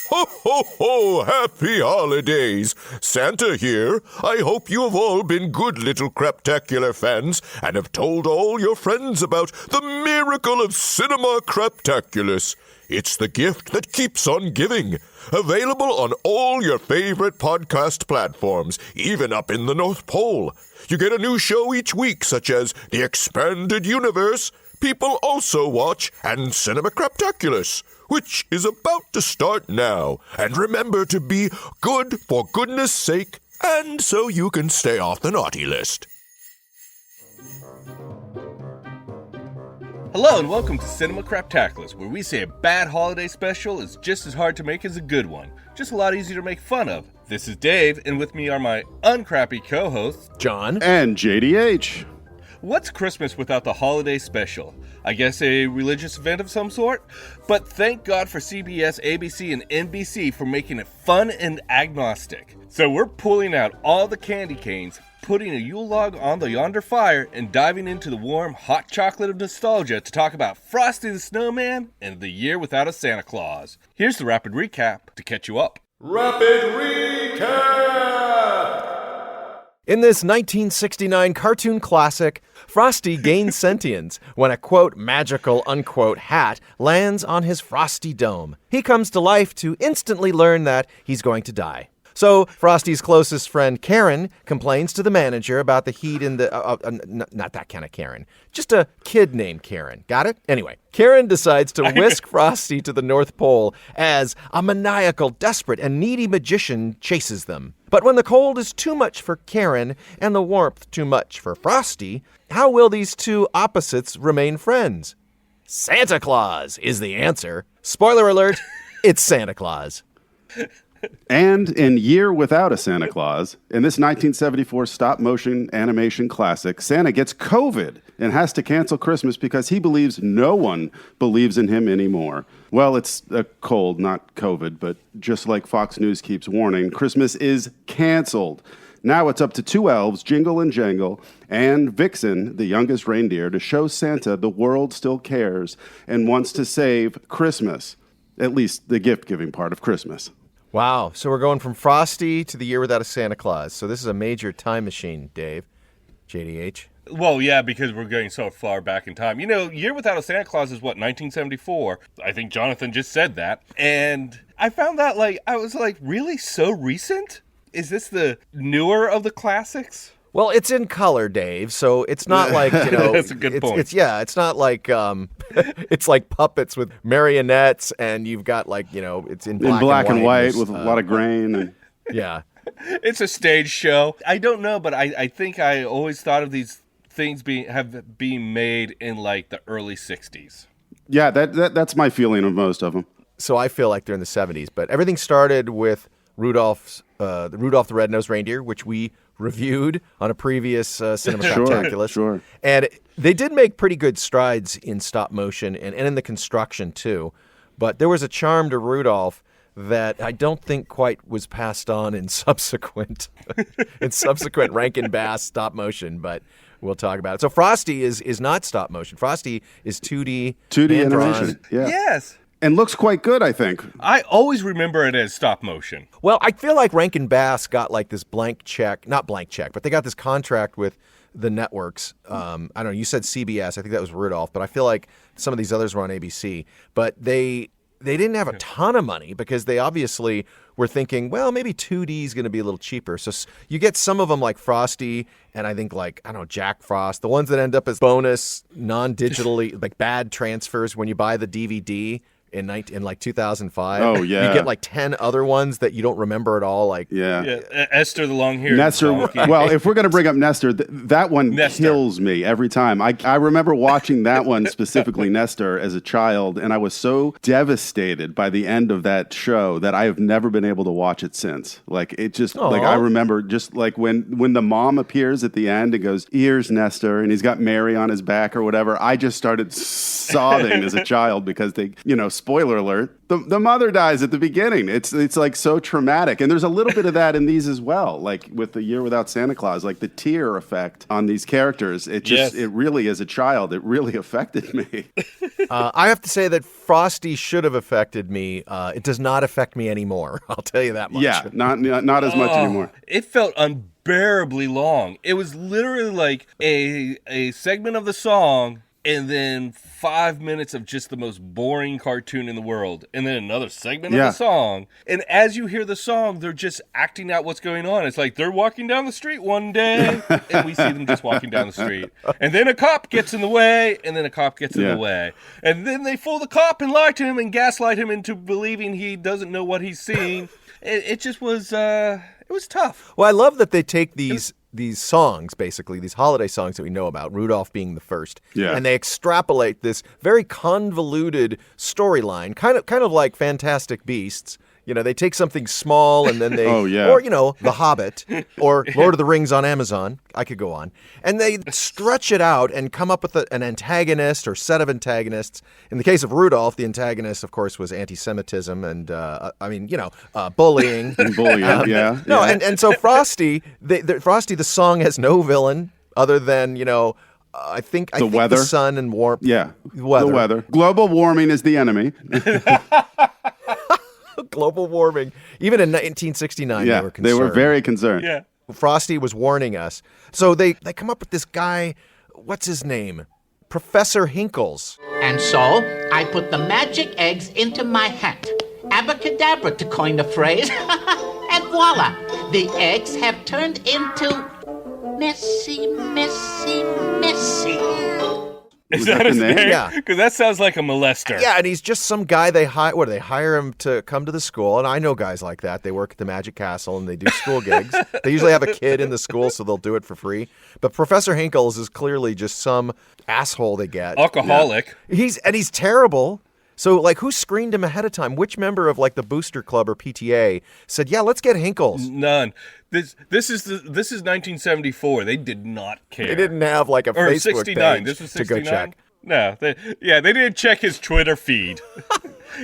Ho, ho, ho! Happy holidays! Santa here. I hope you have all been good little Craptacular fans and have told all your friends about the miracle of Cinema Craptaculus. It's the gift that keeps on giving. Available on all your favorite podcast platforms, even up in the North Pole. You get a new show each week, such as The Expanded Universe, People Also Watch, and Cinema Craptaculus, which is about to start now. And remember to be good for goodness sake, and so you can stay off the naughty list. Hello and welcome to Cinema Craptaculus, where we say a bad holiday special is just as hard to make as a good one. Just a lot easier to make fun of. This is Dave, and with me are my uncrappy co-hosts, John and JDH. What's Christmas without the holiday special? I guess a religious event of some sort? But thank God for CBS, ABC, and NBC for making it fun and agnostic. So we're pulling out all the candy canes, putting a Yule log on the yonder fire, and diving into the warm, hot chocolate of nostalgia to talk about Frosty the Snowman and the year without a Santa Claus. Here's the rapid recap to catch you up. Rapid recap! In this 1969 cartoon classic, Frosty gains sentience when a, quote, magical, unquote, hat lands on his frosty dome. He comes to life to instantly learn that he's going to die. So Frosty's closest friend, Karen, complains to the manager about the heat in the... not that kind of Karen. Just a kid named Karen. Got it? Anyway, Karen decides to whisk Frosty to the North Pole as a maniacal, desperate, and needy magician chases them. But when the cold is too much for Karen and the warmth too much for Frosty, how will these two opposites remain friends? Santa Claus is the answer. Spoiler alert, it's Santa Claus. And in Year Without a Santa Claus, in this 1974 stop-motion animation classic, Santa gets COVID and has to cancel Christmas because he believes no one believes in him anymore. Well, it's a cold, not COVID, but just like Fox News keeps warning, Christmas is canceled. Now it's up to two elves, Jingle and Jangle, and Vixen, the youngest reindeer, to show Santa the world still cares and wants to save Christmas, at least the gift-giving part of Christmas. Wow, so we're going from Frosty to the Year Without a Santa Claus. So this is a major time machine, Dave. JDH. Well, yeah, because we're going so far back in time. You know, Year Without a Santa Claus is what, 1974? I think Jonathan just said that. And I found that, I was like, really? So recent? Is this the newer of the classics? Well, it's in color, Dave, so it's not like, That's a good point. It's not like, it's like puppets with marionettes, and you've got it's in black and white with a lot of grain. And... Yeah. It's a stage show. I don't know, but I think I always thought of these things being made in the early 60s. Yeah, that's my feeling of most of them. So I feel like they're in the 70s, but everything started with Rudolph the Red-Nosed Reindeer, which we reviewed on a previous Cinema Craptaculus. Sure. And they did make pretty good strides in stop motion and in the construction too. But there was a charm to Rudolph that I don't think quite was passed on in subsequent Rankin Bass stop motion, but we'll talk about it. So Frosty is not stop motion. Frosty is 2D animation. Yeah. Yes. And looks quite good, I think. I always remember it as stop motion. Well, I feel like Rankin Bass got this not blank check, but they got this contract with the networks. I don't know, you said CBS, I think that was Rudolph, but I feel like some of these others were on ABC. But they didn't have a ton of money because they obviously were thinking, well, maybe 2D is going to be a little cheaper. So you get some of them like Frosty and I think Jack Frost, the ones that end up as bonus, non-digitally, bad transfers when you buy the DVD. In 2005. Oh, yeah. You get 10 other ones that you don't remember at all. Yeah. Esther the long-haired Nestor. donkey. Well, if we're going to bring up Nestor, that one kills me every time. I remember watching that one specifically, Nestor, as a child, and I was so devastated by the end of that show that I have never been able to watch it since. It just, I remember just when the mom appears at the end and goes, "Here's Nestor," and he's got Mary on his back or whatever, I just started sobbing as a child because they, spoiler alert, the mother dies at the beginning. It's like so traumatic. And there's a little bit of that in these as well. Like with The Year Without Santa Claus, like the tear effect on these characters. It really, as a child, it really affected me. I have to say that Frosty should have affected me. It does not affect me anymore. I'll tell you that much. Yeah, not as much anymore. It felt unbearably long. It was literally like a segment of the song and then 5 minutes of just the most boring cartoon in the world, and then another segment of the song. And as you hear the song, they're just acting out what's going on. It's like they're walking down the street one day, and we see them just walking down the street. And then a cop gets in the way, and then a cop gets in the way. And then they fool the cop and lie to him and gaslight him into believing he doesn't know what he's seeing. It just was, it was tough. Well, I love that they take these songs, basically, these holiday songs that we know about, Rudolph being the first, and they extrapolate this very convoluted storyline, kind of like Fantastic Beasts. You know, they take something small and then they, or, you know, The Hobbit or Lord of the Rings on Amazon. I could go on. And they stretch it out and come up with an antagonist or set of antagonists. In the case of Rudolph, the antagonist, of course, was anti-Semitism and, bullying. And so Frosty, the song has no villain other than, you know, I think weather. The sun and warmth. Yeah, the weather. Global warming is the enemy. Global warming. Even in 1969, they were concerned. They were very concerned. Yeah. Frosty was warning us. So they come up with this guy, what's his name? Professor Hinkles. And so I put the magic eggs into my hat. Abracadabra, to coin the phrase. And voila, the eggs have turned into messy, messy, messy. Is that his name? Yeah. Because that sounds like a molester. Yeah, and he's just some guy they hire him to come to the school, and I know guys like that. They work at the Magic Castle, and they do school gigs. They usually have a kid in the school, so they'll do it for free. But Professor Hinkles is clearly just some asshole they get. Alcoholic. Yeah. He's terrible. So, like, who screened him ahead of time? Which member of, like, the Booster Club or PTA said, yeah, let's get Hinkles? None. This is 1974. They did not care. They didn't have, like, a or Facebook 69. page This was to 69? go check. No. They didn't check his Twitter feed.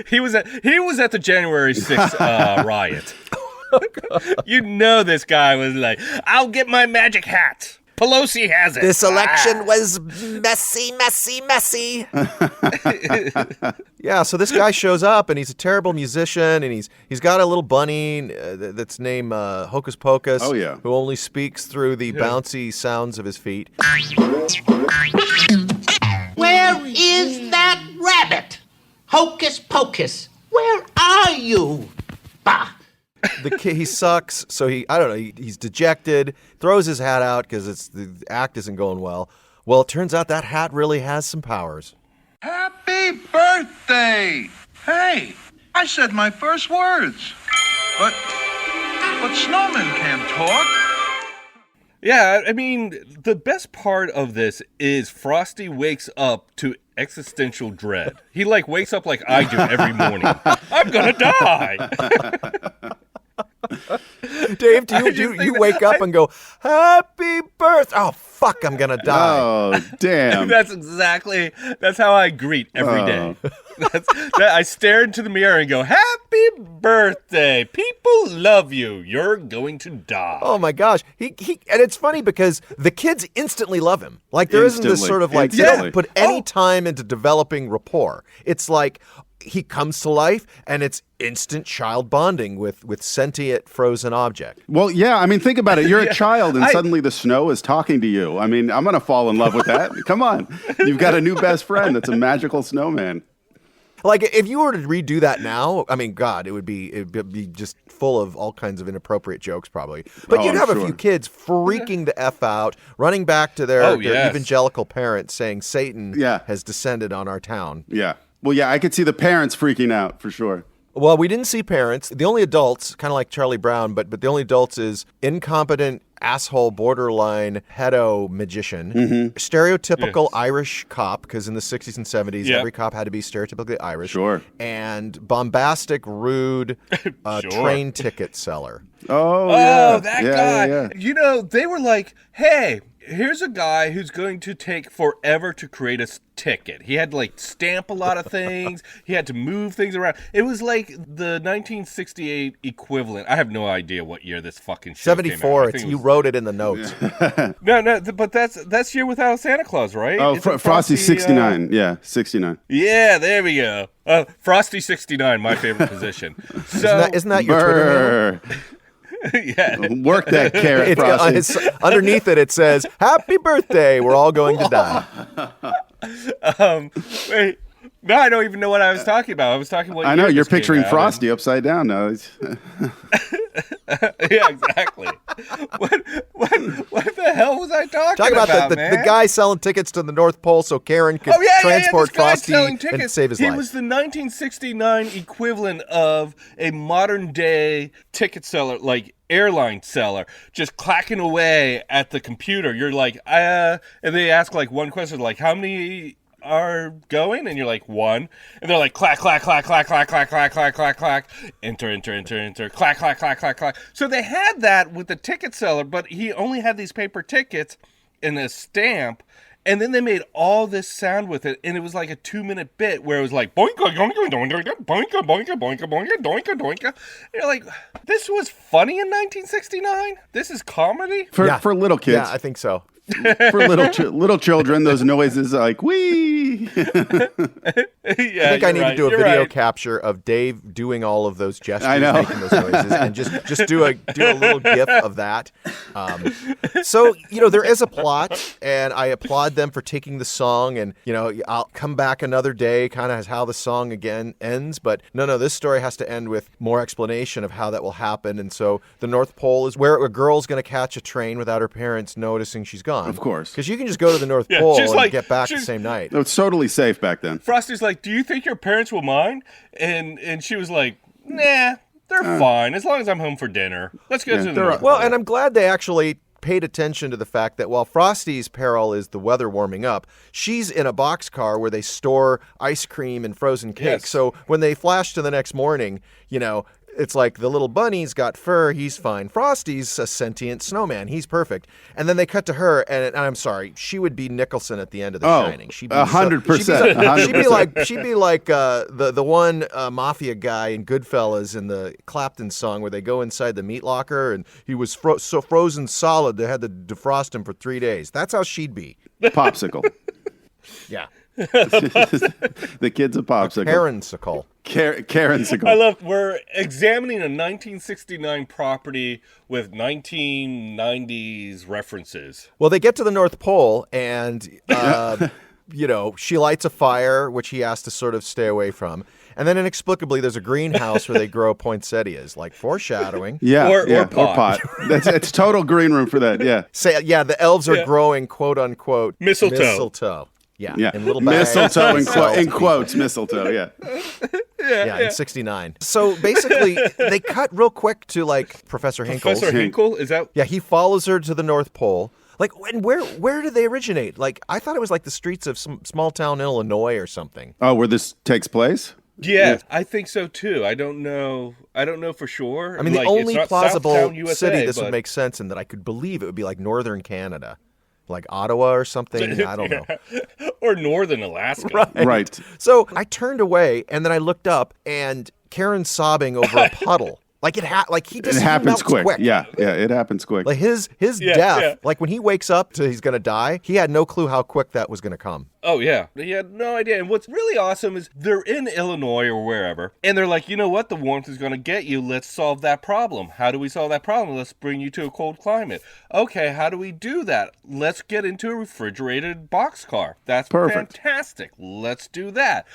He was at the January 6th riot. You know this guy was like, I'll get my magic hat. Pelosi has it. This election was messy, messy, messy. Yeah, so this guy shows up, and he's a terrible musician, and he's got a little bunny that's named Hocus Pocus. Oh, yeah. Who only speaks through the bouncy sounds of his feet. Where is that rabbit? Hocus Pocus, where are you? Bah! The kid, he sucks, so he's dejected, throws his hat out because the act isn't going well. Well, it turns out that hat really has some powers. Happy birthday! Hey, I said my first words. But snowmen can't talk. Yeah, I mean, the best part of this is Frosty wakes up to existential dread. He, like, wakes up like I do every morning. I'm gonna die! Dave, do you wake up and go, happy birthday? Oh, fuck, I'm gonna die. Oh, damn. That's how I greet every day. I stare into the mirror and go, happy birthday. People love you. You're going to die. Oh my gosh. And it's funny because the kids instantly love him. Like there isn't this sort of like, they don't put any time into developing rapport. It's like he comes to life and it's instant child bonding with sentient frozen object. Well, yeah, I mean, think about it. You're a child and suddenly the snow is talking to you. I mean, I'm going to fall in love with that. Come on. You've got a new best friend that's a magical snowman. Like, if you were to redo that now, I mean, God, it'd be just full of all kinds of inappropriate jokes, probably. But you'd have a few kids freaking the F out, running back to their evangelical parents saying Satan has descended on our town. Yeah. Well, yeah, I could see the parents freaking out, for sure. Well, we didn't see parents. The only adults, kind of like Charlie Brown, but the only adults is incompetent, asshole, borderline, pedo magician, stereotypical Irish cop, because in the 60s and 70s, every cop had to be stereotypically Irish. Sure. And bombastic, rude train ticket seller. Oh, yeah. That guy. Yeah. You know, they were like, hey, here's a guy who's going to take forever to create a ticket. He had to like stamp a lot of things. He had to move things around. It was like the 1968 equivalent. I have no idea what year this fucking show 74. came out. You wrote it in the notes. No, but that's Year Without a Santa Claus, right? Oh, Frosty 69. Yeah, 69. Yeah, there we go. Frosty 69, my favorite position. So Isn't that your Twitter handle? yeah. Work that carrot, Frosty. It's underneath it says, "Happy birthday, we're all going to die." Wait. No, I don't even know what I was talking about. I was talking what I know, year you're this came picturing out, Frosty upside down now. Yeah, exactly. What the hell was I talking about the man? guy selling tickets to the North Pole so Karen could transport this guy Frosty selling and tickets. save his He life. was the 1969 equivalent of a modern day ticket seller, like airline seller, just clacking away at the computer. You're like, and they ask like one question, like, how many are going? And you're like, one. And they're like, clack, clack, clack, clack, clack, clack, clack, clack, clack, clack, enter, clack, clack, clack, clack, clack. So they had that with the ticket seller, but he only had these paper tickets and a stamp. And then they made all this sound with it, and it was like a 2-minute bit where it was like boinka, boinka, boinka, boinka, boinka, boinka, boinka, doinka, doinka. And you're like, this was funny in 1969? This is comedy? For little kids. Yeah, I think so. For little children, those noises like wee. I think I need to do a video capture of Dave doing all of those gestures, I know. making those noises, and just do a little gif of that. So there is a plot, and I applaud them for taking the song, and I'll come back another day, kind of as how the song again ends. But no, this story has to end with more explanation of how that will happen. And so the North Pole is where a girl's going to catch a train without her parents noticing she's gone. Of course. Because you can just go to the North Pole and get back the same night. No, it's totally safe back then. Frosty's like, do you think your parents will mind? And she was like, nah, they're fine as long as I'm home for dinner. Let's go to the North Pole. Well, and I'm glad they actually paid attention to the fact that while Frosty's peril is the weather warming up, she's in a boxcar where they store ice cream and frozen cake. Yes. So when they flash to the next morning, it's like the little bunny's got fur, he's fine. Frosty's a sentient snowman, he's perfect. And then they cut to her, and I'm sorry, she would be Nicholson at the end of The Shining. She'd be 100%. She'd be like the one mafia guy in Goodfellas in the Clapton song where they go inside the meat locker and he was so frozen solid they had to defrost him for 3 days. That's how she'd be. Popsicle. Yeah. The kid's a popsicle. Karensicle. Karensicle. I love, we're examining a 1969 property with 1990s references. Well, they get to the North Pole and, she lights a fire, which he has to sort of stay away from. And then inexplicably, there's a greenhouse where they grow poinsettias, like foreshadowing. Yeah, or pot. It's total green room for that, yeah. The elves are growing, quote unquote, mistletoe. Yeah. In little bags. Mistletoe in quotes, mistletoe, yeah. Yeah, in 69. So basically, they cut real quick to like Professor Hinkle's. Professor Hinkle? Is that? Yeah, he follows her to the North Pole. Like, and where did they originate? Like, I thought it was like the streets of some small town in Illinois or something. Oh, where this takes place? Yeah, I think so too. I don't know for sure. I mean, the only plausible USA, city this would make sense in that I could believe it would be like northern Canada. Like Ottawa or something. I don't know. Or northern Alaska. Right. So I turned away and then I looked up and Karen's sobbing over a puddle. Like it happens quick. Yeah, it happens quick. Like his death, like when he wakes up to he's going to die, he had no clue how quick that was going to come. Oh, yeah. He had no idea. And what's really awesome is they're in Illinois or wherever, and they're like, you know what? The warmth is going to get you. Let's solve that problem. How do we solve that problem? Let's bring you to a cold climate. Okay, how do we do that? Let's get into a refrigerated boxcar. That's perfect. Fantastic. Let's do that.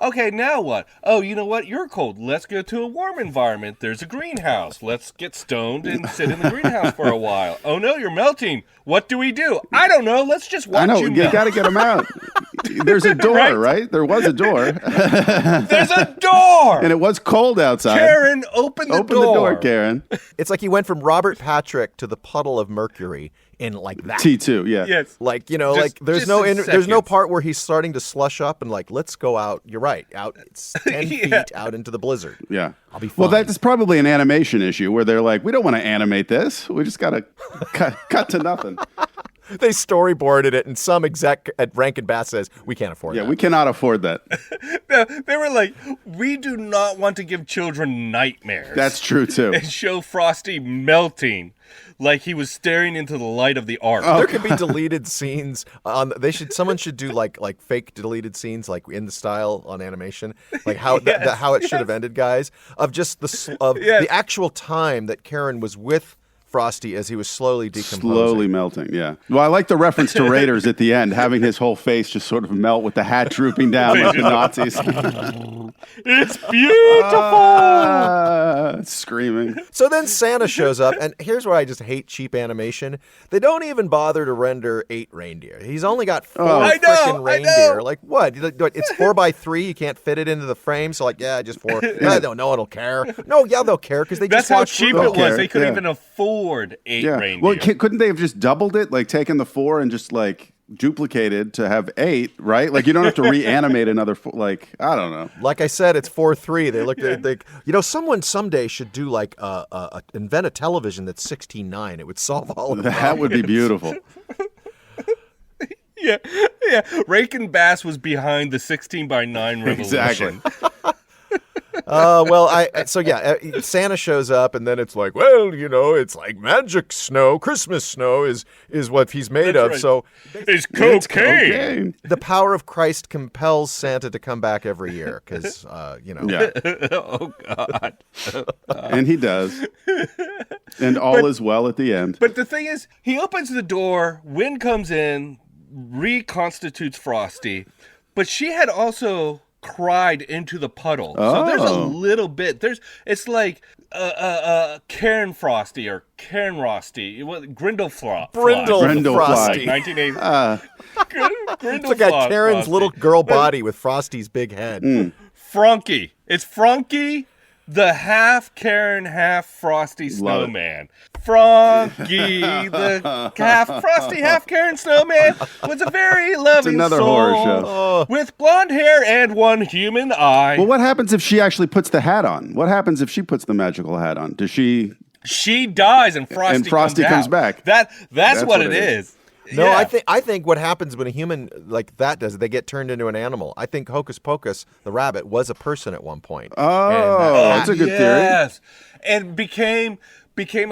Okay, now what? Oh, you know what? You're cold. Let's go to a warm environment. There's a greenhouse. Let's get stoned and sit in the greenhouse for a while. Oh, no, you're melting. What do we do? I don't know. Let's just watch you melt. You got to get them out. There's a door, right? There was a door. There's a door! And it was cold outside. Karen, open the door. Open the door, Karen. It's like he went from Robert Patrick to the puddle of mercury in like that. T2, yeah. Yes. Like, there's just there's no part where he's starting to slush up and like, let's go out. You're right. Out, it's 10 feet out into the blizzard. Yeah. I'll be fine. Well, that's probably an animation issue where they're like, we don't want to animate this. We just got to cut to nothing. They storyboarded it, and some exec at Rankin Bass says, we can't afford that. Yeah, we cannot afford that. They were like, we do not want to give children nightmares. That's true, too. And show Frosty melting like he was staring into the light of the ark. There could be deleted scenes on. Someone should do like fake deleted scenes, like in the style on animation, like how how it should have ended, guys. Of just the actual time that Karen was with Frosty as he was slowly decomposing. Slowly melting, yeah. Well, I like the reference to Raiders at the end, having his whole face just sort of melt with the hat drooping down like the Nazis. It's beautiful! Screaming. So then Santa shows up, and here's where I just hate cheap animation. They don't even bother to render 8 reindeer. He's only got 4 freaking reindeer. Like, what? It's 4x3. You can't fit it into the frame, so like, yeah, just 4. Yeah, no one will care. No, yeah, they'll care because they That's just how watch cheap Rudolph. it was. They couldn't even afford 8 reindeer. Well, couldn't they have just doubled it, like taken the 4 and just like duplicated to have 8, right? Like you don't have to reanimate another 4. Like I don't know. Like I said, it's 4:3. They look, someone someday should do like invent a television that's 16:9. It would solve all of That would be beautiful. Yeah. Rankin Bass was behind the 16:9 revolution. Exactly. Santa shows up, and then it's like, well, it's like magic snow. Christmas snow is what he's made of. Right. So It's cocaine. the power of Christ compels Santa to come back every year because, Yeah. Oh, God. And he does. And all is well at the end. But the thing is, he opens the door, wind comes in, reconstitutes Frosty, but she had also cried into the puddle. So there's a little bit. It's like Karen Frosty or Karen Rosty. Grindelfly. Brindle Frosty. 1980. It's like a Karen's little girl body with Frosty's big head. Frunky. It's Frunky, the half Karen, half Frosty snowman. Frunky, the half Frosty, half Karen snowman was a very loving another soul horror show. with blonde hair and one human eye. Well, what happens if she actually puts the hat on? What happens if she puts the magical hat on? Does she? She dies and Frosty comes back. That's what it is. No, Yeah. I think what happens when a human like that does it, they get turned into an animal. I think Hocus Pocus, the rabbit, was a person at one point. That's a good theory. Yes, and became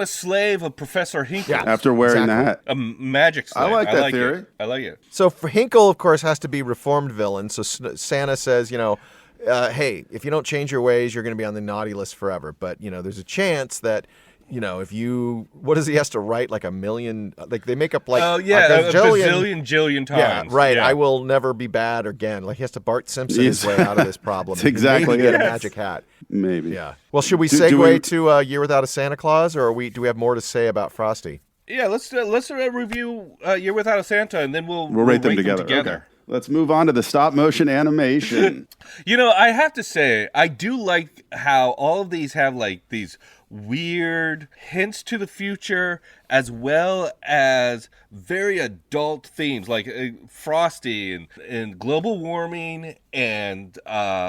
a slave of Professor Hinkle. Yeah. After wearing the hat. A magic slave. I like that theory. It. I like it. So for Hinkle, of course, has to be reformed villain. So Santa says, hey, if you don't change your ways, you're going to be on the naughty list forever. But, there's a chance that, if you, what does he has to write? Like a million, like they make up like a bazillion times. Yeah, right. Yeah. I will never be bad again. Like he has to Bart Simpson his way out of this problem. That's exactly Maybe get a it. magic hat. Maybe. Yeah. Well, should we segue to A Year Without a Santa Claus, or do we have more to say about Frosty? Yeah, let's review Year Without a Santa, and then we'll rate them together. Okay. Let's move on to the stop motion animation. I have to say, I do like how all of these have like these weird hints to the future as well as very adult themes like Frosty and global warming and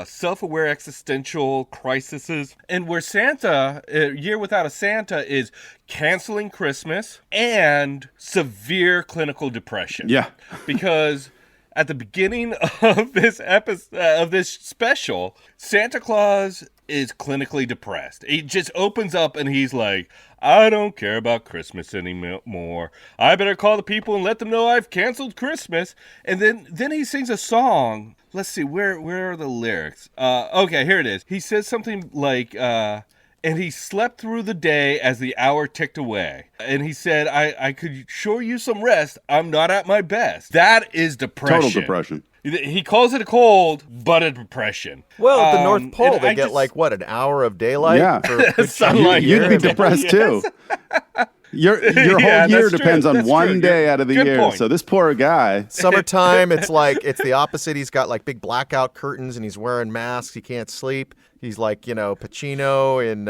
self-aware existential crises, and where Santa, Year Without a Santa, is canceling Christmas and severe clinical depression. Yeah. Because at the beginning of this episode, of this special, Santa Claus is clinically depressed. He just opens up and he's like, I don't care about Christmas anymore. I better call the people and let them know I've canceled Christmas. And then he sings a song. Let's see, where are the lyrics? Okay, here it is. He says something like, and he slept through the day as the hour ticked away. And he said, I could sure use some rest. I'm not at my best. That is depression. Total depression. He calls it a cold, but a depression. Well, at the North Pole, they get just, an hour of daylight? Yeah. For a good Sunlight. You'd be depressed too. Your whole year depends on one day out of the year. Point. So this poor guy. Summertime, it's the opposite. He's got like big blackout curtains and he's wearing masks. He can't sleep. He's like, Pacino in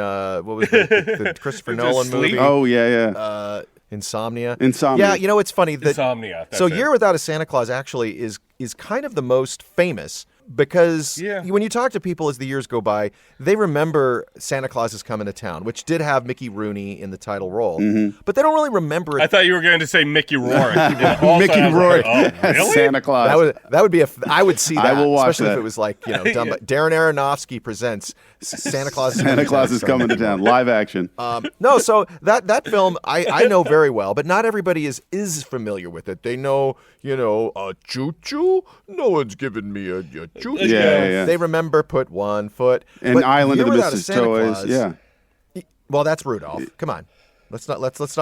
what was the Christopher Nolan movie? Oh, yeah. Insomnia. Insomnia. Yeah, it's funny that Insomnia. So Year Without a Santa Claus actually is kind of the most famous because Yeah. when you talk to people as the years go by, they remember Santa Claus is Coming to Town, which did have Mickey Rooney in the title role, but they don't really remember it. I thought you were going to say Mickey Rourke. Mickey Rourke Like, as Santa Claus. That would be I would see that, I will watch especially that. if it was like done by Darren Aronofsky presents Santa Claus. Santa Claus is Coming to Town, live action. No, so that film I know very well, but not everybody is familiar with it. They know a choo choo. No one's given me a choo choo. Yeah. They remember Put One Foot And but Island of Year the Without a Mrs. Santa Toys. Claus- Yeah. Well, that's Rudolph. Come on, let's not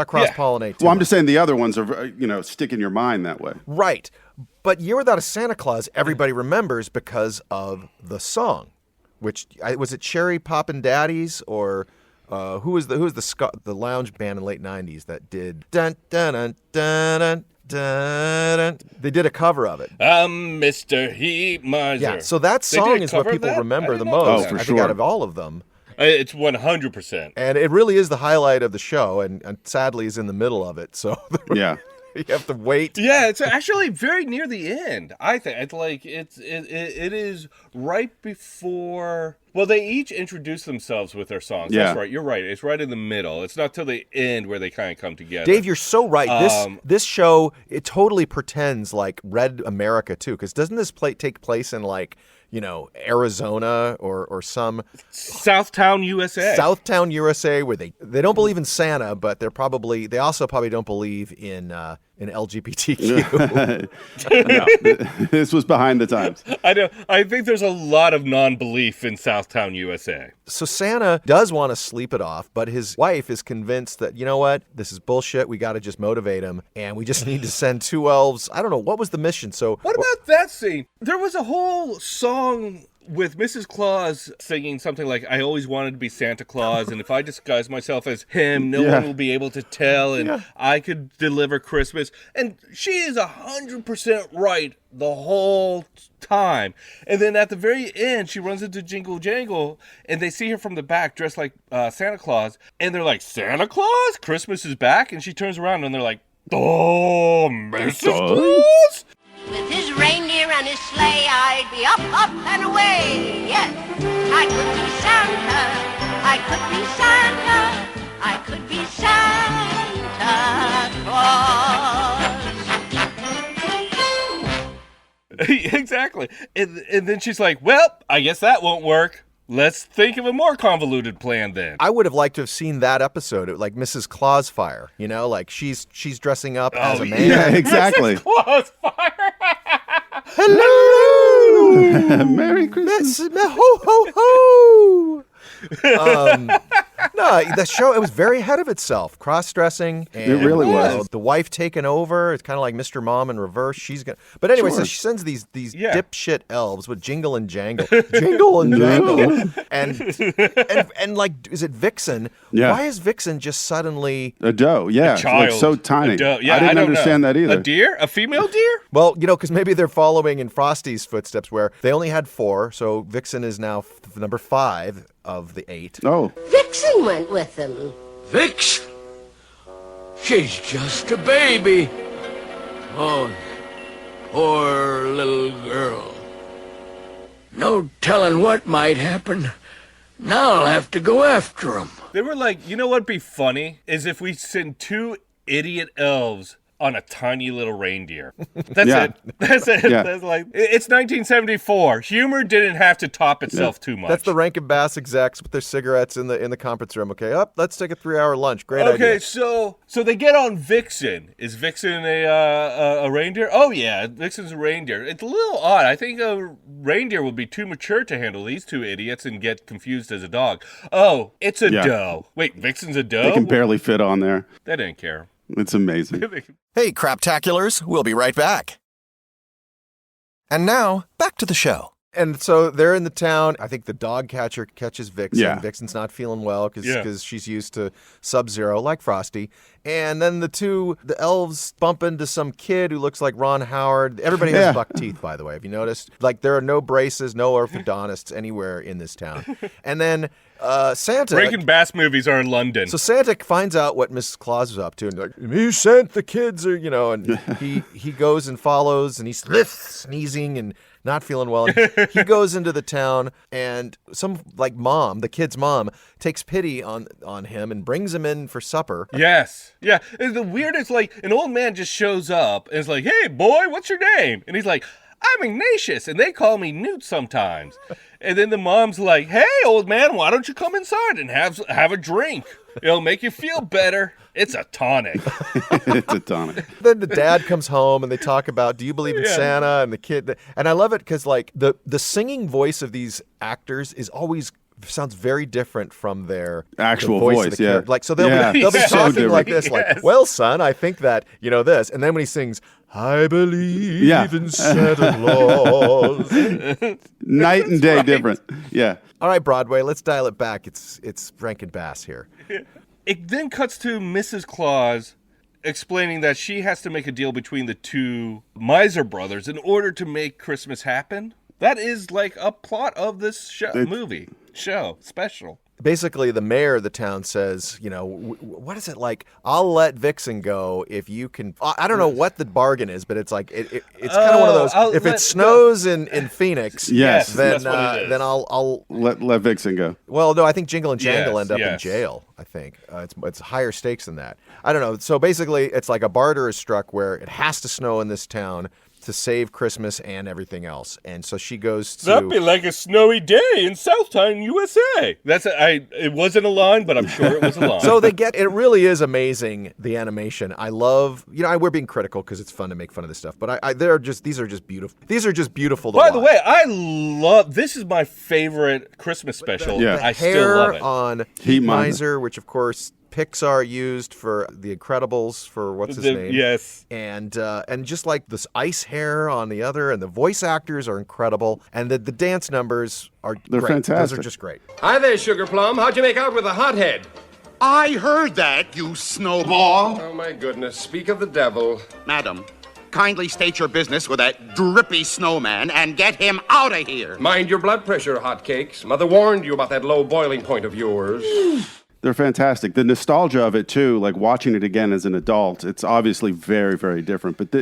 cross pollinate. Well, I'm just saying the other ones are stick in your mind that way. Right. But Year Without a Santa Claus, everybody remembers because of the song, which was it Cherry Poppin' Daddies or who was the lounge band in the late '90s that did dun dun dun dun dun dun dun. They did a cover of it. Mr. Heat Miser. Yeah. So that They did song a is what cover of people that? remember I the didn't know most. that. for I think sure. out of all of them. It's 100%. And it really is the highlight of the show, and sadly is in the middle of it. So Yeah. you have to wait. Yeah, it's actually very near the end. I think it's like it is right before. Well, they each introduce themselves with their songs. Yeah. That's right. You're right. It's right in the middle. It's not till the end where they kind of come together. Dave, you're so right. This show, it totally pretends like Red America too, because doesn't this take place in like Arizona or some Southtown, USA. Southtown, USA, where they don't believe in Santa, but they also probably don't believe in LGBTQ. No, this was behind the times. I know. I think there's a lot of non-belief in Southtown, USA. So Santa does want to sleep it off, but his wife is convinced that, you know what, this is bullshit. We got to just motivate him, and we just need to send 2 elves. I don't know, what was the mission? So What about that scene? There was a whole song with Mrs. Claus singing something like, I always wanted to be Santa Claus, and if I disguise myself as him, no one will be able to tell, and I could deliver Christmas. And she is 100% right the whole time. And then at the very end, she runs into Jingle Jangle, and they see her from the back dressed like Santa Claus, and they're like, Santa Claus? Christmas is back? And she turns around, and they're like, oh, Mrs. Claus? With his reindeer and his sleigh, I'd be up, up and away. Yes, I could be Santa. I could be Santa. I could be Santa Claus. Exactly. And then she's like, well, I guess that won't work. Let's think of a more convoluted plan then. I would have liked to have seen that episode, like Mrs. Claus Fire, like she's dressing up as a man. Yeah, exactly. Claus fire. Hello! Merry Christmas. Ho, ho, ho! No, the show, it was very ahead of itself. Cross-dressing. And, It really was. The wife taking over. It's kind of like Mr. Mom in reverse. But anyway, so she sends these Yeah. dipshit elves with jingle and jangle. Jingle and jangle. and like, is it Vixen? Yeah. Why is Vixen just suddenly... A doe, yeah. Child. Like so tiny. A doe. Yeah, I didn't don't understand know. that either. A deer? A female deer? Well, because maybe they're following in Frosty's footsteps where they only had 4, so Vixen is now number 5 of the 8. Oh, Vixen went with him. Vix? She's just a baby. Oh, poor little girl. No telling what might happen. Now I'll have to go after 'em. They were like, you know what'd be funny? Is if we send 2 idiot elves on a tiny little reindeer. That's Yeah. it. That's it. Yeah. That's like, it's 1974. Humor didn't have to top itself too much. That's the Rankin Bass execs with their cigarettes in the conference room. Okay, let's take a 3-hour lunch. Great Okay, idea. so they get on Vixen. Is Vixen a reindeer? Oh yeah, Vixen's a reindeer. It's a little odd. I think a reindeer would be too mature to handle these 2 idiots and get confused as a dog. Oh, it's a Yeah. doe. Wait, Vixen's a doe? they can barely fit on there. They didn't care. It's amazing. Hey, Craptaculars, we'll be right back. And now, back to the show. And so they're in the town. I think the dog catcher catches Vixen. Yeah. Vixen's not feeling well because Yeah. she's used to Sub-Zero, like Frosty. And then the elves bump into some kid who looks like Ron Howard. Everybody has Yeah. buck teeth, by the way. Have you noticed? Like, there are no braces, no orthodontists anywhere in this town. And then Santa... Rankin Bass movies are in London. So Santa finds out what Mrs. Claus is up to, and like, he sent the kids, and he goes and follows, and he's sneezing and not feeling well. And he goes into the town, and some like mom, the kid's mom, takes pity on him and brings him in for supper. Yes. Yeah. And the weirdest, like, an old man just shows up and is like, "Hey, boy, what's your name?" And he's like, "I'm Ignatius, and they call me Newt sometimes." And then the mom's like, "Hey, old man, why don't you come inside and have a drink? It'll make you feel better. It's a tonic." It's a tonic. Then the dad comes home and they talk about, do you believe in Santa? And the kid, and I love it because like the singing voice of these actors sounds very different from their actual the voice. of the Yeah, character. Like so they'll be So talking different. like this, like, "Well, son, I think that this," and then when he sings, "I believe in Santa Claus," night and day different. Yeah. All right, Broadway, let's dial it back. It's Rankin Bass here. It then cuts to Mrs. Claus explaining that she has to make a deal between the two Miser brothers in order to make Christmas happen. That is like a plot of this special. Basically, the mayor of the town says, what is it like? I'll let Vixen go if you can. I don't know what the bargain is, but it's like it's kind of one of those. If it snows in Phoenix, Yes. then That's what it is. I'll Let Vixen go. Well, no, I think Jingle and Jangle Yes, end up in yes. jail. I think it's higher stakes than that. I don't know. So basically, it's like a barter is struck where it has to snow in this town to save Christmas and everything else. And so she goes to... That'd be like a snowy day in Southtown, USA. It wasn't a line, but I'm sure it was a line. So it really is amazing, the animation. I love, we're being critical because it's fun to make fun of this stuff, but these are just beautiful. These are just beautiful to By watch. the way, this is my favorite Christmas special. Yeah. I The still hair love it. on Heat Heat Miser. Miser, which of course Pixar used for The Incredibles for what's his name? Yes. And just like this ice hair on the other, and the voice actors are incredible, and the dance numbers are They're great. fantastic. Those are just great. Hi there, Sugar Plum. How'd you make out with a hothead? I heard that, you snowball. Oh, my goodness. Speak of the devil. Madam, kindly state your business with that drippy snowman and get him out of here. Mind your blood pressure, hotcakes. Mother warned you about that low boiling point of yours. They're fantastic. The nostalgia of it, too, like watching it again as an adult, it's obviously very, very different. But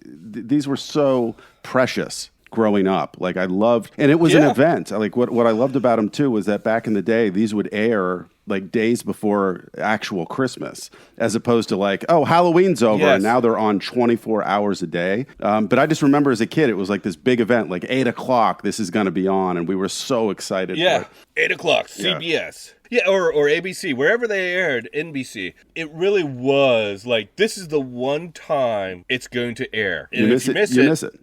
these were so precious growing up. Like, I loved, and it was an event. Like, what I loved about them, too, was that back in the day, these would air like days before actual Christmas, as opposed to like, oh, Halloween's over, and now they're on 24 hours a day. But I just remember as a kid, it was like this big event, like 8 o'clock, this is going to be on, and we were so excited for it. 8 o'clock, CBS. Yeah, or ABC, wherever they aired, NBC. It really was like, this is the one time it's going to air. And You if miss it.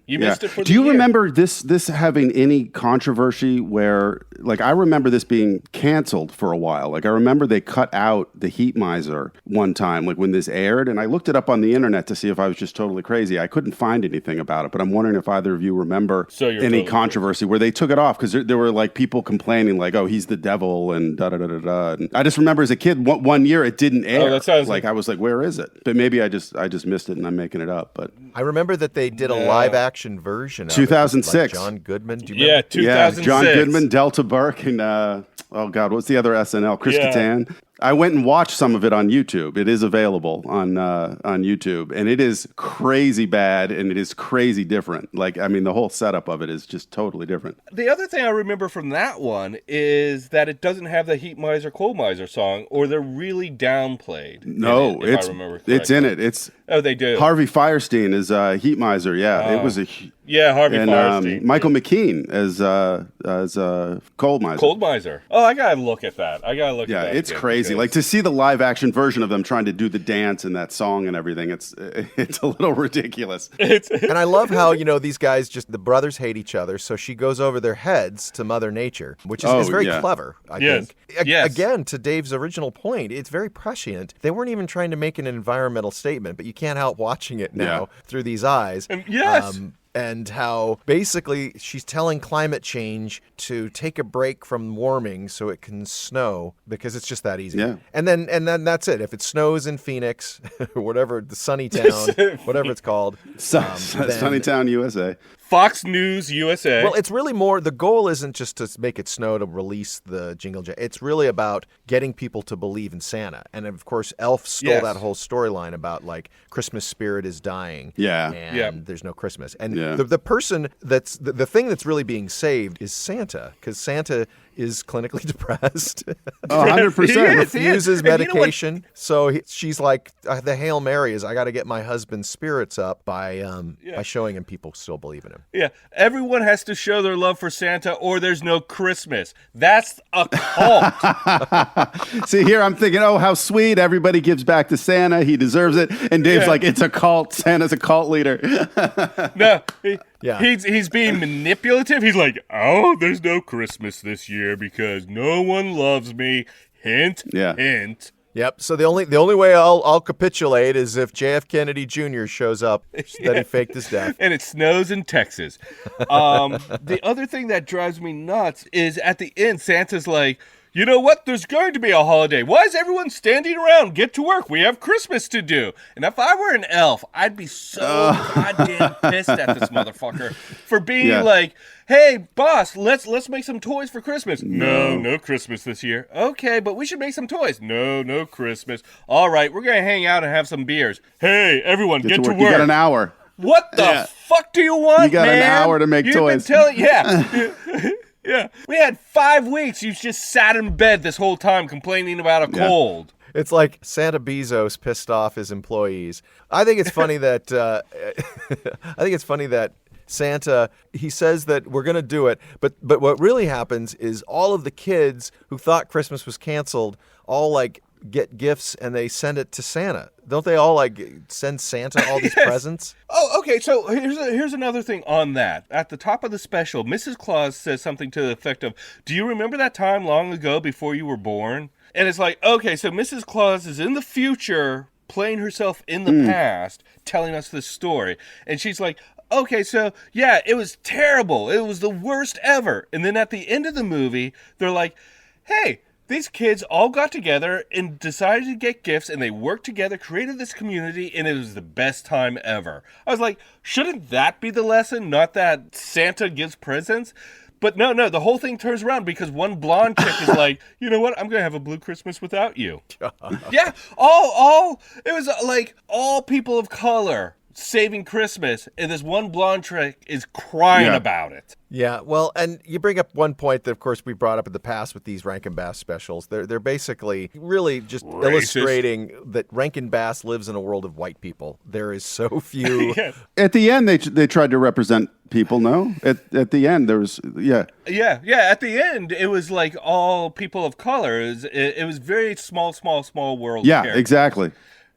You missed it for the Do you year. remember this having any controversy where, like, I remember this being canceled for a while. Like, I remember they cut out the Heat Miser one time, like when this aired, and I looked it up on the internet to see if I was just totally crazy. I couldn't find anything about it, but I'm wondering if either of you remember any totally controversy where they took it off, because there were like people complaining like, oh, he's the devil and da-da-da-da-da. And I just remember as a kid, one year it didn't air. that sounds like I was like, where is it? But maybe I just missed it and I'm making it up. But I remember that they did a live action version of 2006. it. Like John Goodman. Do you remember? 2006. John Goodman, Delta Burke, and oh God, what's the other SNL? Chris Kattan. I went and watched some of it on YouTube. It is available on YouTube, and it is crazy bad, and it is crazy different. Like, I mean, the whole setup of it is just totally different. The other thing I remember from that one is that it doesn't have the Heat Miser, Cold Miser song, or they're really downplayed. No, if I remember it's in correctly. it. Oh, they do. Harvey Fierstein is Heat Miser. Yeah, it was a. Harvey and Fierstein. Michael McKean as Cold Miser. Cold Miser. Oh, I gotta look at that. At Yeah, that it's again, crazy. because- Like, to see the live action version of them trying to do the dance and that song and everything, it's a little ridiculous. And I love how, these guys the brothers hate each other, so she goes over their heads to Mother Nature, which is very clever, I think. Again, to Dave's original point, it's very prescient. They weren't even trying to make an environmental statement, but you can't help watching it now through these eyes. And how basically she's telling climate change to take a break from warming so it can snow, because it's just that easy. Yeah. And then that's it. If it snows in Phoenix, or whatever, the sunny town, whatever it's called, Sunnytown, USA. Fox News USA. Well, it's really more, the goal isn't just to make it snow to release the Jingle Jangle. It's really about getting people to believe in Santa. And of course, Elf stole that whole storyline about like Christmas spirit is dying. Yeah. And there's no Christmas. And the person that's, the thing that's really being saved is Santa, because Santa is clinically depressed. 100%. Refuses medication. So she's like, the Hail Mary is, I got to get my husband's spirits up by showing him people still believe in him. Yeah, everyone has to show their love for Santa or there's no Christmas. That's a cult. See, here I'm thinking, oh, how sweet. Everybody gives back to Santa. He deserves it. And Dave's like, it's a cult. Santa's a cult leader. No, he's being manipulative. He's like, oh, there's no Christmas this year because no one loves me. Hint, hint. Yep. So the only way I'll capitulate is if JF Kennedy Jr. shows up that he faked his death. And it snows in Texas. The other thing that drives me nuts is at the end, Santa's like, you know what? There's going to be a holiday. Why is everyone standing around? Get to work. We have Christmas to do. And if I were an elf, I'd be so goddamn pissed at this motherfucker for being like, hey, boss, let's make some toys for Christmas. No Christmas this year. Okay, but we should make some toys. No Christmas. All right, we're going to hang out and have some beers. Hey, everyone, get to work. You got an hour. What the fuck do you want, man? You got an hour to make toys. Yeah. We had 5 weeks. You just sat in bed this whole time complaining about a cold. It's like Santa Bezos pissed off his employees. I think it's funny that Santa, he says that we're going to do it, but what really happens is all of the kids who thought Christmas was canceled all like get gifts and they send it to Santa. Don't they all like send Santa all these presents? Oh, okay. So here's another thing on that. At the top of the special, Mrs. Claus says something to the effect of, do you remember that time long ago before you were born? And it's like, okay, so Mrs. Claus is in the future playing herself in the past, telling us this story. And she's like, okay, so yeah, it was terrible. It was the worst ever. And then at the end of the movie, they're like, hey, these kids all got together and decided to get gifts, and they worked together, created this community, and it was the best time ever. I was like, shouldn't that be the lesson? Not that Santa gives presents? But no, the whole thing turns around because one blonde chick is like, you know what? I'm going to have a blue Christmas without you. Yeah, it was like all people of color saving Christmas, and this one blonde chick is crying about it. Yeah, well, and you bring up one point that, of course, we brought up in the past with these Rankin Bass specials. They're basically really just illustrating that Rankin Bass lives in a world of white people. There is so few. At the end, they tried to represent people, no? At the end, there was, Yeah, at the end, it was like all people of color. It was very small world. Yeah, characters. Exactly.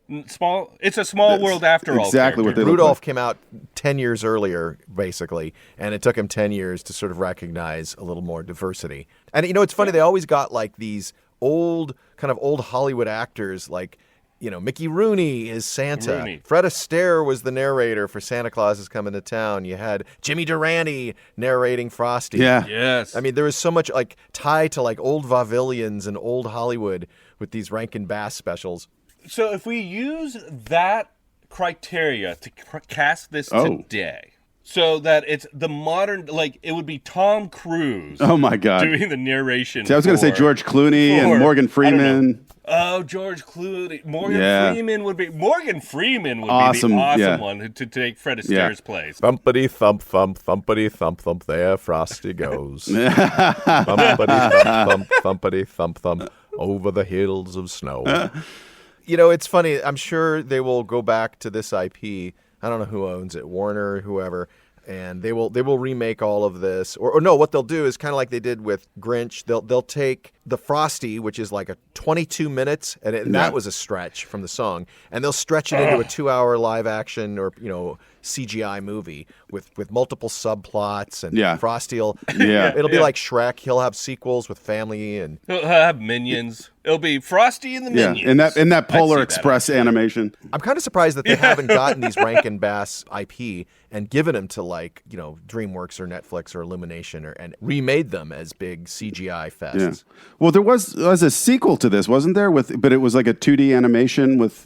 It's a small world after all. Exactly what they Rudolph came out 10 years earlier, basically, and it took him 10 years to sort of recognize a little more diversity. And, you know, it's funny, they always got like these old Hollywood actors, like, you know, Mickey Rooney is Santa. Fred Astaire was the narrator for Santa Claus is Coming to Town. You had Jimmy Durante narrating Frosty. Yeah. Yes. I mean, there was so much like tied to like old vaudevillians and old Hollywood with these Rankin Bass specials. So if we use that criteria to cast this today, so that it's the modern, like it would be Tom Cruise. Oh my God, doing the narration. See, I was going to say George Clooney and Morgan Freeman. Oh, George Clooney, Morgan Freeman would be awesome, be the awesome one to take Fred Astaire's place. Thumpity thump thump, thumpity thump thump, there Frosty goes. Thumpity thump thump, thumpity thump thump, over the hills of snow. You know, it's funny. I'm sure they will go back to this IP. I don't know who owns it, Warner or whoever, and they will remake all of this. Or no, what they'll do is kind of like they did with Grinch. They'll take the Frosty, which is like a 22 minutes, and that was a stretch from the song, and they'll stretch it into a 2-hour live action or CGI movie with multiple subplots, and Frosty will it'll be like Shrek. He'll have sequels with family, and he'll have minions. It'll be Frosty and the Minions. in that Polar I'd see Express animation. I'm kind of surprised that they haven't gotten these Rankin Bass IP and given them to DreamWorks or Netflix or Illumination and remade them as big CGI fests. Yeah. Well, there was a sequel to this, wasn't there? But it was like a 2D animation with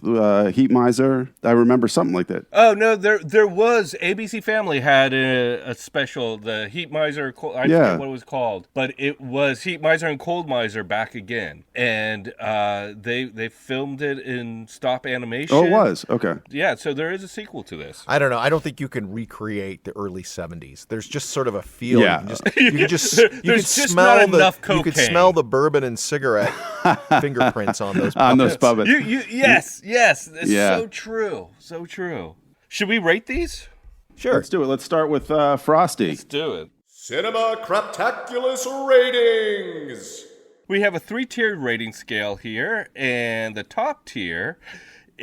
Heat Miser. I remember something like that. Oh no, there was ABC Family had a special, the Heat Miser. I forget what it was called, but it was Heat Miser and Cold Miser back again, and they filmed it in stop animation. Oh, it was okay. Yeah, so there is a sequel to this. I don't know. I don't think you can recreate the early 70s. There's just sort of a feel. Yeah. You can smell the bourbon and cigarette fingerprints on those puppets. On those puppets. Yes. It's so true. So true. Should we rate these? Sure. Let's do it. Let's start with Frosty. Let's do it. Cinema Craptaculus ratings. We have a 3-tiered rating scale here, and the top tier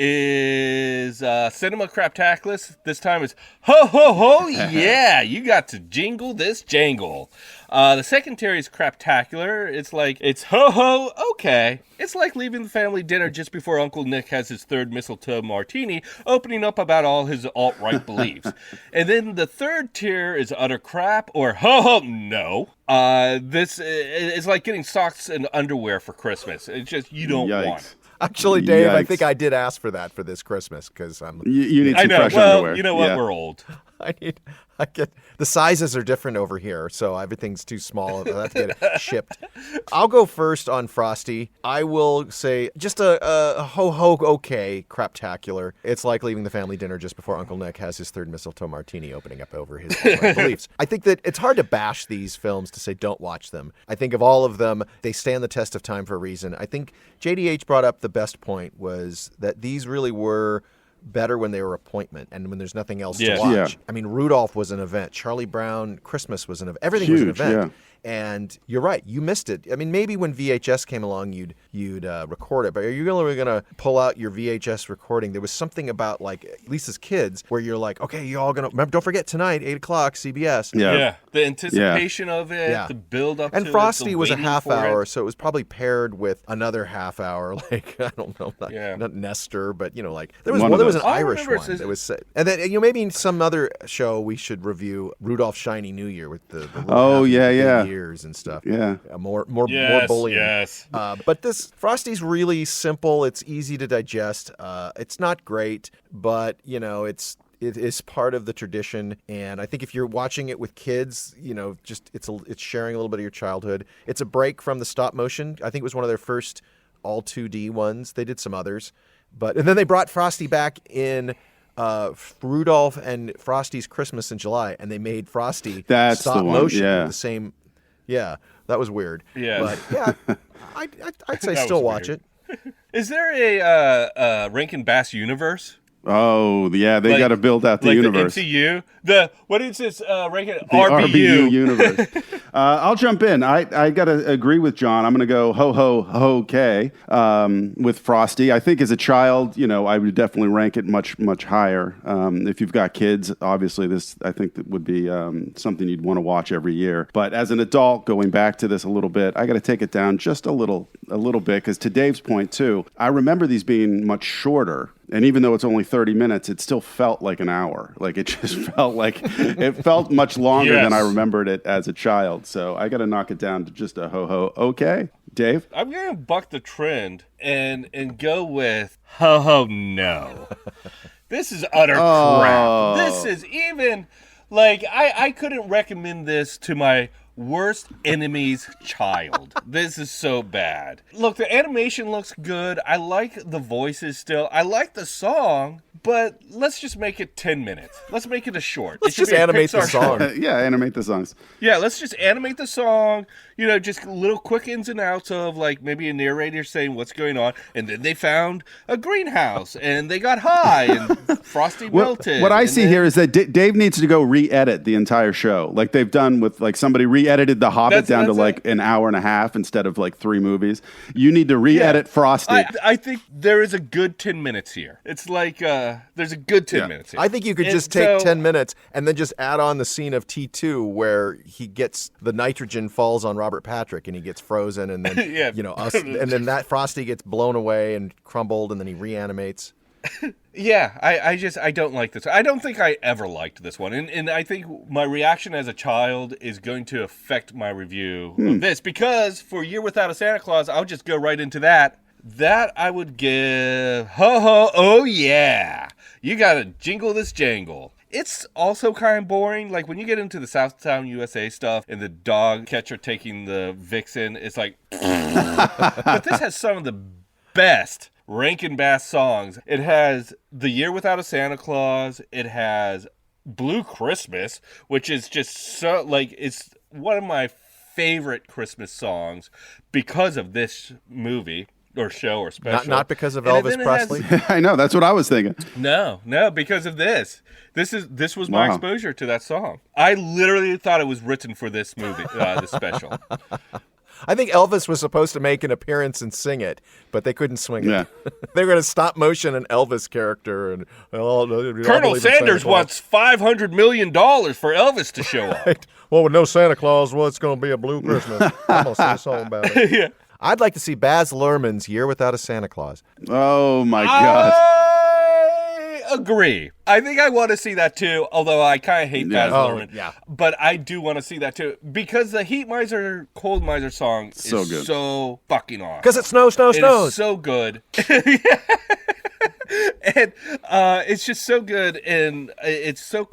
is Cinema Craptaculus. This time it's ho ho ho, yeah, you got to jingle this jangle. The second tier is Craptacular. It's ho ho, okay. It's like leaving the family dinner just before Uncle Nick has his third mistletoe martini, opening up about all his alt-right beliefs. And then the third tier is utter crap, or ho ho no. This is like getting socks and underwear for Christmas. It's just, you don't want it. Actually, Dave, I think I did ask for that for this Christmas because I'm. You need some fresh underwear. You know what? We're old. I get the sizes are different over here, so everything's too small. I have to get it shipped. I'll go first on Frosty. I will say just a ho ho okay Craptacular. It's like leaving the family dinner just before Uncle Nick has his third mistletoe martini, opening up over his beliefs. I think that it's hard to bash these films to say don't watch them. I think of all of them, they stand the test of time for a reason. I think JDH brought up the best point was that these really were better when they were appointment and when there's nothing else to watch. Yeah. I mean, Rudolph was an event. Charlie Brown Christmas was an event. Everything was an event. Yeah. And you're right, you missed it. I mean, maybe when VHS came along, you'd record it, but are you really going to pull out your VHS recording? There was something about, like, at least as kids, where you're like, okay, you all going to remember? Don't forget tonight, 8 o'clock, CBS. Yeah, the anticipation of it, the build up. And to Frosty it, was a half hour, so it was probably paired with another half hour, like I don't know, not Nestor, but like there was an Irish one. It was, and then maybe in some other show we should review Rudolph Shiny New Year with the years and stuff. More bullying. Yes. But this Frosty's really simple. It's easy to digest. It's not great, but it is part of the tradition. And I think if you're watching it with kids, it's sharing a little bit of your childhood. It's a break from the stop motion. I think it was one of their first all 2D ones. They did some others, and then they brought Frosty back in Rudolph and Frosty's Christmas in July, and they made Frosty stop motion. The same. Yeah, that was weird. Yeah, but I'd say still watch it. Is there a Rankin Bass universe? Oh yeah, they got to build out the universe. The MCU. What is this? Rankin the RBU universe. I'll jump in. I got to agree with John. I'm going to go ho ho ho okay with Frosty. I think as a child, I would definitely rank it much higher. If you've got kids, obviously this I think that would be something you'd want to watch every year. But as an adult, going back to this a little bit, I got to take it down just a little bit because to Dave's point too, I remember these being much shorter. And even though it's only 30 minutes, it still felt like an hour. Like it just felt like it felt much longer than I remembered it as a child. So I got to knock it down to just a ho ho okay. Dave? I'm going to buck the trend and go with ho ho no. This is utter crap. This is even like I couldn't recommend this to my worst enemy's child. This is so bad. Look, the animation looks good. I like the voices still. I like the song, but let's just make it 10 minutes. Let's make it a short. Let's just animate the song. Animate the songs. Yeah, let's just animate the song. Just little quick ins and outs of like maybe a narrator saying what's going on. And then they found a greenhouse and they got high and Frosty melted. What I see here is that Dave needs to go re-edit the entire show. Like they've done with like somebody re re-edited The Hobbit down to that's like an hour and a half instead of like 3 movies. You need to re-edit Frosty. I think there is a good 10 minutes here. It's like there's a good 10 minutes here. I think you could just take 10 minutes and then just add on the scene of T2 where he gets the nitrogen falls on Robert Patrick and he gets frozen and then and then that Frosty gets blown away and crumbled and then he reanimates. Yeah, I don't like this. I don't think I ever liked this one. And I think my reaction as a child is going to affect my review of this because for Year Without a Santa Claus, I'll just go right into that. That I would give ho ho oh yeah. You gotta jingle this jangle. It's also kind of boring. Like when you get into the Southtown USA stuff and the dog catcher taking the vixen, it's like but this has some of the best Rankin Bass songs. It has The Year Without a Santa Claus. It has Blue Christmas, which is just so, like, it's one of my favorite Christmas songs because of this movie or show or special. Not because of Elvis Presley? I know, that's what I was thinking. No, because of this. This was my exposure to that song. I literally thought it was written for this movie, this special. I think Elvis was supposed to make an appearance and sing it, but they couldn't swing it. They were going to stop motion an Elvis character. And Colonel Sanders wants $500 million for Elvis to show up. Right. Well, with no Santa Claus, it's going to be a blue Christmas. I'm going to sing a song about it. Yeah. I'd like to see Baz Luhrmann's Year Without a Santa Claus. Oh, my God. I agree. I think I want to see that too, although I kind of hate Baz Luhrmann. Yeah. But I do want to see that too because the Heat Miser, Cold Miser song is good. So fucking awesome. Because it snows. It's so good. And it's just so good, and it's so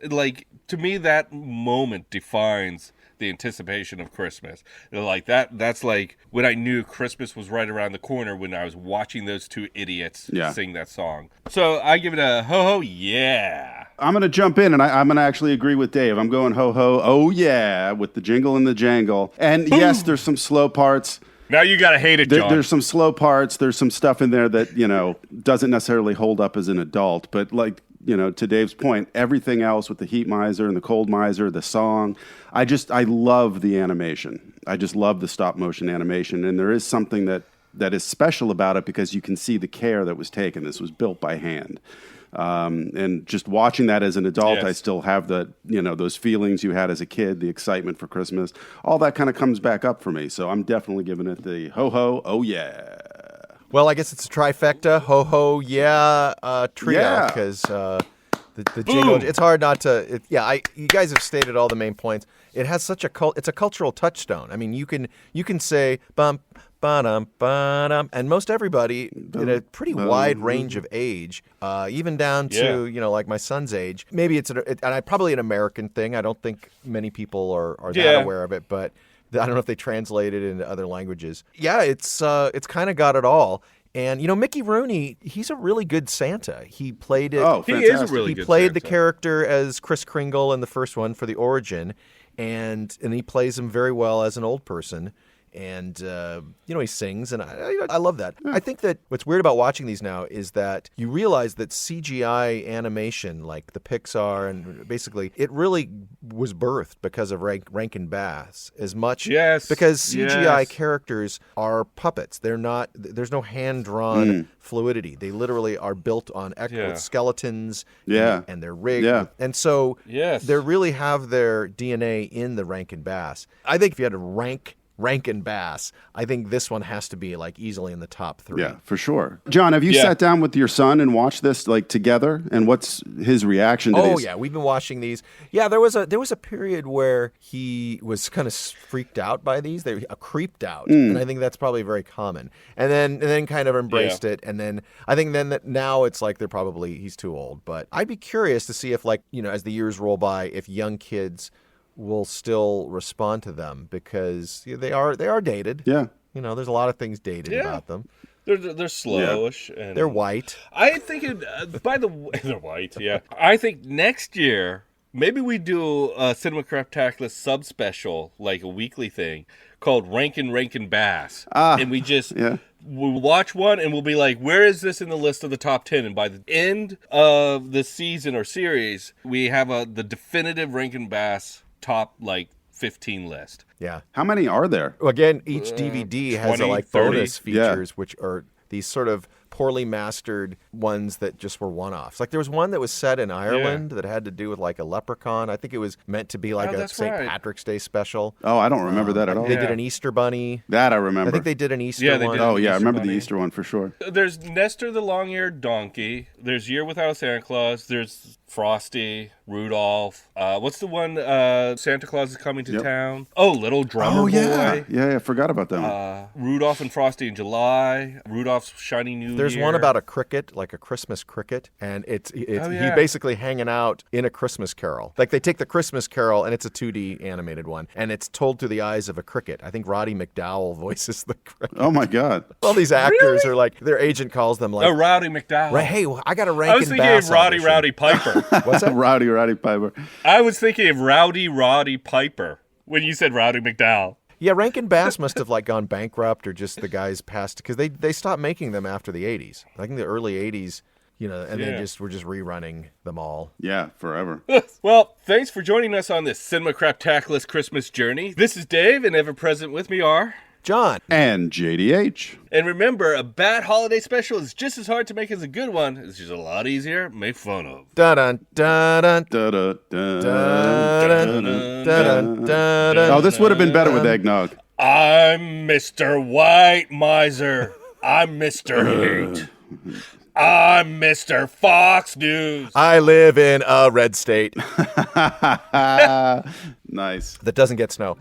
like, to me, that moment defines the anticipation of Christmas. Like that's like when I knew Christmas was right around the corner when I was watching those two idiots sing that song. So I give it a ho-ho yeah. I'm going to jump in, and I'm going to actually agree with Dave. I'm going ho-ho oh yeah with the jingle and the jangle. And yes, there's some slow parts. Now you gotta hate it, John. There's some slow parts. There's some stuff in there that, doesn't necessarily hold up as an adult. But like, to Dave's point, everything else with the Heat Miser and the Cold Miser, the song, I love the animation. I just love the stop motion animation. And there is something that is special about it because you can see the care that was taken. This was built by hand. And just watching that as an adult, I still have those feelings you had as a kid, the excitement for Christmas, all that kind of comes back up for me. So I'm definitely giving it the ho-ho, oh yeah. Well, I guess it's a trifecta, ho-ho, yeah, trio, because the jingle, it's hard not to, you guys have stated all the main points. It has such it's a cultural touchstone. I mean, you can say, bum, ba-dum, ba-dum, and most everybody in a pretty wide range of age, even down to, like my son's age. Maybe it's probably an American thing. I don't think many people are that aware of it, but I don't know if they translate it into other languages. Yeah, it's kind of got it all. And, Mickey Rooney, he's a really good Santa. He played it. Oh, fantastic. He is a really good He played Santa. the character as Kris Kringle in the first one for the origin, and he plays him very well as an old person. And, he sings, and I love that. I think that what's weird about watching these now is that you realize that CGI animation, like the Pixar, and basically, it really was birthed because of Rankin Bass as much. Yes. Because CGI characters are puppets. They're not, there's no hand-drawn fluidity. They literally are built on with skeletons and they're rigged. Yeah. And so they really have their DNA in the Rankin Bass. I think if you had to Rankin Bass, I think this one has to be like easily in the top 3. Yeah, for sure. John, have you sat down with your son and watched this like together? And what's his reaction to these? Oh yeah, we've been watching these. Yeah, there was a period where he was kind of freaked out by these. They creeped out, and I think that's probably very common. And then kind of embraced it. And then I think that now it's like he's too old. But I'd be curious to see if as the years roll by, if young kids will still respond to them because they are dated. Yeah. There's a lot of things dated about them. They're slowish. And they're white. I think by the way, they're white. Yeah. I think next year maybe we do a Cinema Craptaculus sub-special, like a weekly thing called Rankin Bass. And we just we'll watch one and we'll be like, where is this in the list of the top 10? And by the end of the season or series, we have the definitive Rankin Bass top 15 list. Yeah. How many are there? Again, each DVD has 20, like 30. bonus features, which are these sort of poorly mastered ones that just were one-offs. Like there was one that was set in Ireland that had to do with like a leprechaun. I think it was meant to be like a St. Patrick's Day special. Oh, I don't remember that at all. They did an Easter bunny. That I remember. I think they did an Easter one. Oh, yeah, I remember the Easter one for sure. There's Nestor the Long-Eared Donkey. There's Year Without a Santa Claus. There's Frosty, Rudolph. What's the one Santa Claus is coming to town? Oh, Little Drummer Boy. Yeah, I forgot about that one. Rudolph and Frosty in July. Rudolph's Shiny New Year. There's one about a cricket, like a Christmas cricket, and it's he basically hanging out in a Christmas carol. Like they take the Christmas Carol, and it's a 2D animated one, and it's told through the eyes of a cricket. I think Roddy McDowell voices the cricket. Oh my God! All these actors are like, their agent calls them like, oh, Rowdy McDowell. Right, hey, I got a Rankin I was thinking Bass of Roddy audition. Rowdy Piper. What's that? Rowdy Piper. I was thinking of Rowdy Piper when you said Rowdy McDowell. Yeah, Rankin Bass must have like gone bankrupt, or just the guys passed, because they stopped making them after the 80s. I think the early 80s, you know, and they were just rerunning them all. Yeah, forever. Well, thanks for joining us on this Cinema Craptaculus Christmas journey. This is Dave, and ever present with me are John and JDH. And remember, a bad holiday special is just as hard to make as a good one. It's just a lot easier to make fun of. Dun dun dun Oh, this would have been better with eggnog. I'm Mr. White Miser. I'm Mr. Hate. I'm Mr. Fox News. I live in a red state. Nice. That doesn't get snow.